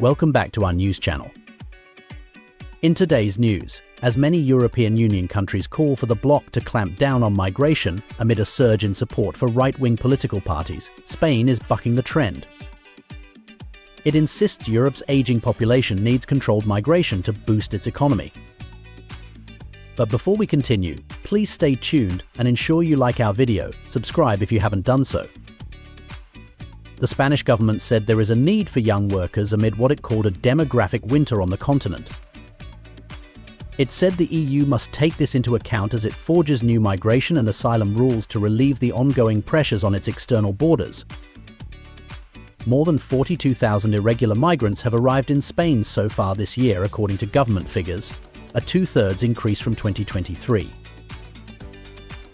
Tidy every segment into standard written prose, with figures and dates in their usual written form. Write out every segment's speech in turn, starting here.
Welcome back to our news channel. In today's news, as many European Union countries call for the bloc to clamp down on migration amid a surge in support for right-wing political parties, Spain is bucking the trend. It insists Europe's aging population needs controlled migration to boost its economy. But before we continue, please stay tuned and ensure you like our video, subscribe if you haven't done so. The Spanish government said there is a need for young workers amid what it called a demographic winter on the continent. It said the EU must take this into account as it forges new migration and asylum rules to relieve the ongoing pressures on its external borders. More than 42,000 irregular migrants have arrived in Spain so far this year, according to government figures, a two-thirds increase from 2023.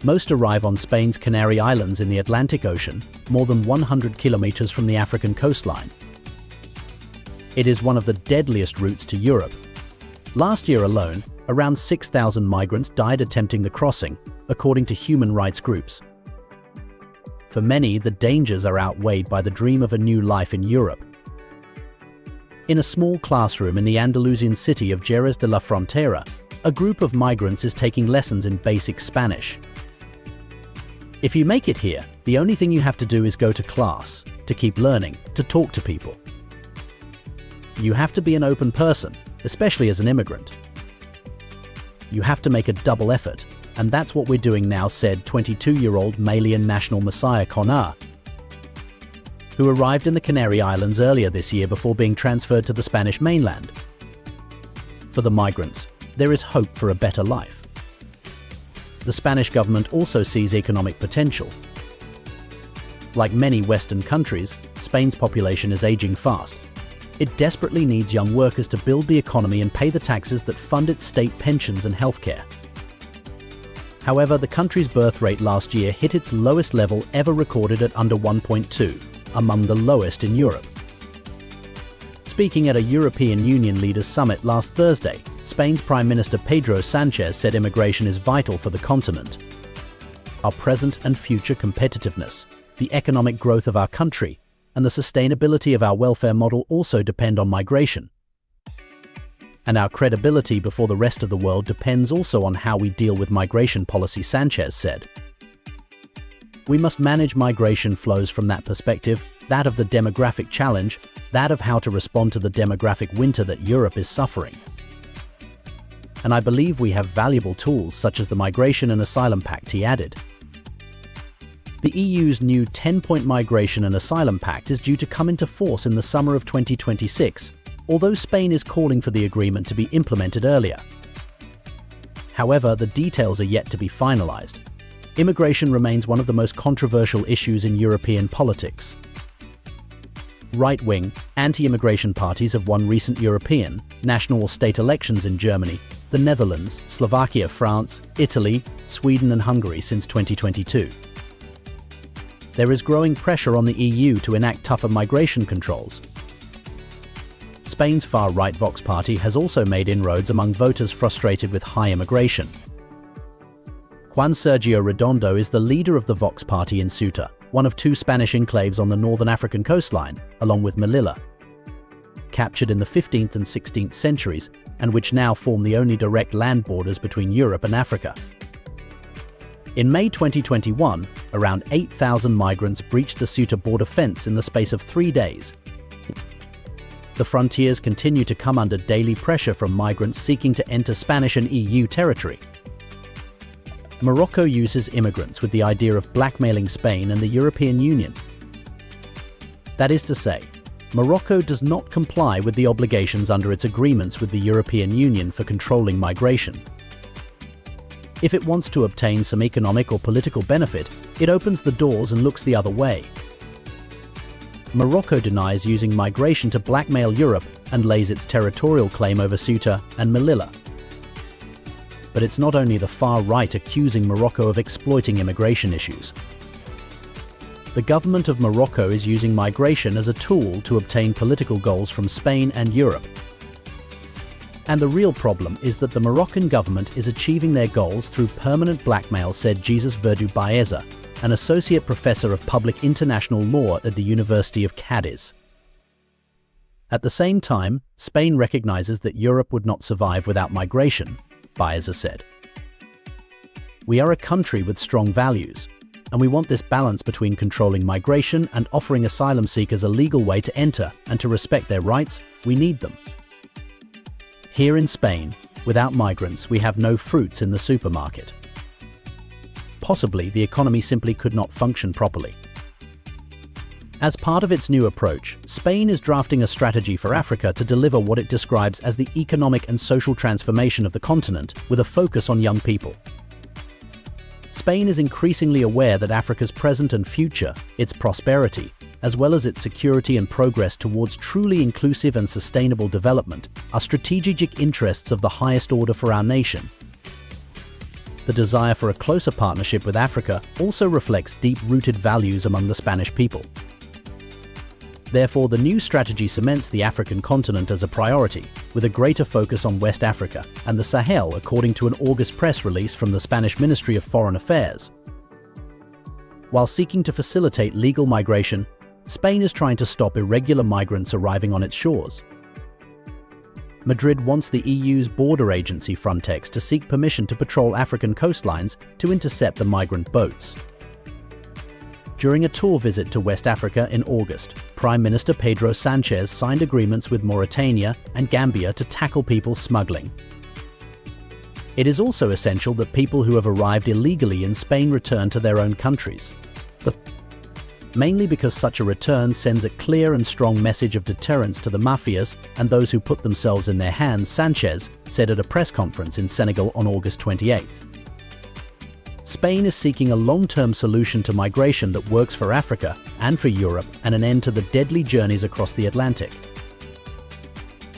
Most arrive on Spain's Canary Islands in the Atlantic Ocean, more than 100 kilometres from the African coastline. It is one of the deadliest routes to Europe. Last year alone, around 6,000 migrants died attempting the crossing, according to human rights groups. For many, the dangers are outweighed by the dream of a new life in Europe. In a small classroom in the Andalusian city of Jerez de la Frontera, a group of migrants is taking lessons in basic Spanish. If you make it here, the only thing you have to do is go to class, to keep learning, to talk to people. You have to be an open person, especially as an immigrant. You have to make a double effort, and that's what we're doing now, said 22-year-old Malian national Messiah Konar, who arrived in the Canary Islands earlier this year before being transferred to the Spanish mainland. For the migrants, there is hope for a better life. The Spanish government also sees economic potential. Like many Western countries, Spain's population is aging fast. It desperately needs young workers to build the economy and pay the taxes that fund its state pensions and healthcare. However, the country's birth rate last year hit its lowest level ever recorded at under 1.2, among the lowest in Europe. Speaking at a European Union leaders summit last Thursday, Spain's Prime Minister Pedro Sánchez said immigration is vital for the continent. Our present and future competitiveness, the economic growth of our country, and the sustainability of our welfare model also depend on migration. And our credibility before the rest of the world depends also on how we deal with migration policy, Sánchez said. We must manage migration flows from that perspective, that of the demographic challenge, that of how to respond to the demographic winter that Europe is suffering. And I believe we have valuable tools such as the Migration and Asylum Pact, he added. The EU's new 10-point Migration and Asylum Pact is due to come into force in the summer of 2026, although Spain is calling for the agreement to be implemented earlier. However, the details are yet to be finalized. Immigration remains one of the most controversial issues in European politics. Right-wing, anti-immigration parties have won recent European, national or state elections in Germany, the Netherlands, Slovakia, France, Italy, Sweden and Hungary since 2022. There is growing pressure on the EU to enact tougher migration controls. Spain's far-right Vox party has also made inroads among voters frustrated with high immigration. Juan Sergio Redondo is the leader of the Vox party in Ceuta, one of two Spanish enclaves on the northern African coastline, along with Melilla, captured in the 15th and 16th centuries and which now form the only direct land borders between Europe and Africa. In May 2021, around 8,000 migrants breached the Ceuta border fence in the space of 3 days. The frontiers continue to come under daily pressure from migrants seeking to enter Spanish and EU territory. Morocco uses immigrants with the idea of blackmailing Spain and the European Union. That is to say, Morocco does not comply with the obligations under its agreements with the European Union for controlling migration. If it wants to obtain some economic or political benefit, it opens the doors and looks the other way. Morocco denies using migration to blackmail Europe and lays its territorial claim over Ceuta and Melilla. But it's not only the far right accusing Morocco of exploiting immigration issues. The government of Morocco is using migration as a tool to obtain political goals from Spain and Europe. And the real problem is that the Moroccan government is achieving their goals through permanent blackmail, said Jesus Verdu Baeza, an associate professor of public international law at the University of Cadiz. At the same time, Spain recognizes that Europe would not survive without migration, Baeza said. We are a country with strong values, and we want this balance between controlling migration and offering asylum seekers a legal way to enter and to respect their rights. We need them. Here in Spain, without migrants, we have no fruits in the supermarket. Possibly, the economy simply could not function properly. As part of its new approach, Spain is drafting a strategy for Africa to deliver what it describes as the economic and social transformation of the continent, with a focus on young people. Spain is increasingly aware that Africa's present and future, its prosperity, as well as its security and progress towards truly inclusive and sustainable development, are strategic interests of the highest order for our nation. The desire for a closer partnership with Africa also reflects deep-rooted values among the Spanish people. Therefore, the new strategy cements the African continent as a priority, with a greater focus on West Africa and the Sahel, according to an August press release from the Spanish Ministry of Foreign Affairs. While seeking to facilitate legal migration, Spain is trying to stop irregular migrants arriving on its shores. Madrid wants the EU's border agency Frontex to seek permission to patrol African coastlines to intercept the migrant boats. During a tour visit to West Africa in August, Prime Minister Pedro Sanchez signed agreements with Mauritania and Gambia to tackle people smuggling. It is also essential that people who have arrived illegally in Spain return to their own countries. Mainly because such a return sends a clear and strong message of deterrence to the mafias and those who put themselves in their hands, Sanchez said at a press conference in Senegal on August 28th. Spain is seeking a long-term solution to migration that works for Africa and for Europe, and an end to the deadly journeys across the Atlantic.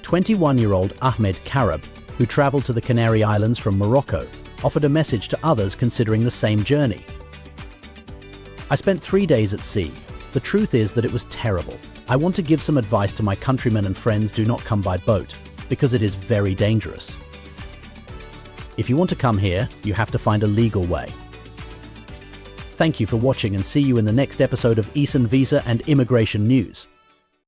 21-year-old Ahmed Karab, who traveled to the Canary Islands from Morocco, offered a message to others considering the same journey. I spent 3 days at sea. The truth is that it was terrible. I want to give some advice to my countrymen and friends: do not come by boat, because it is very dangerous. If you want to come here, you have to find a legal way. Thank you for watching, and see you in the next episode of Visa and Immigration News.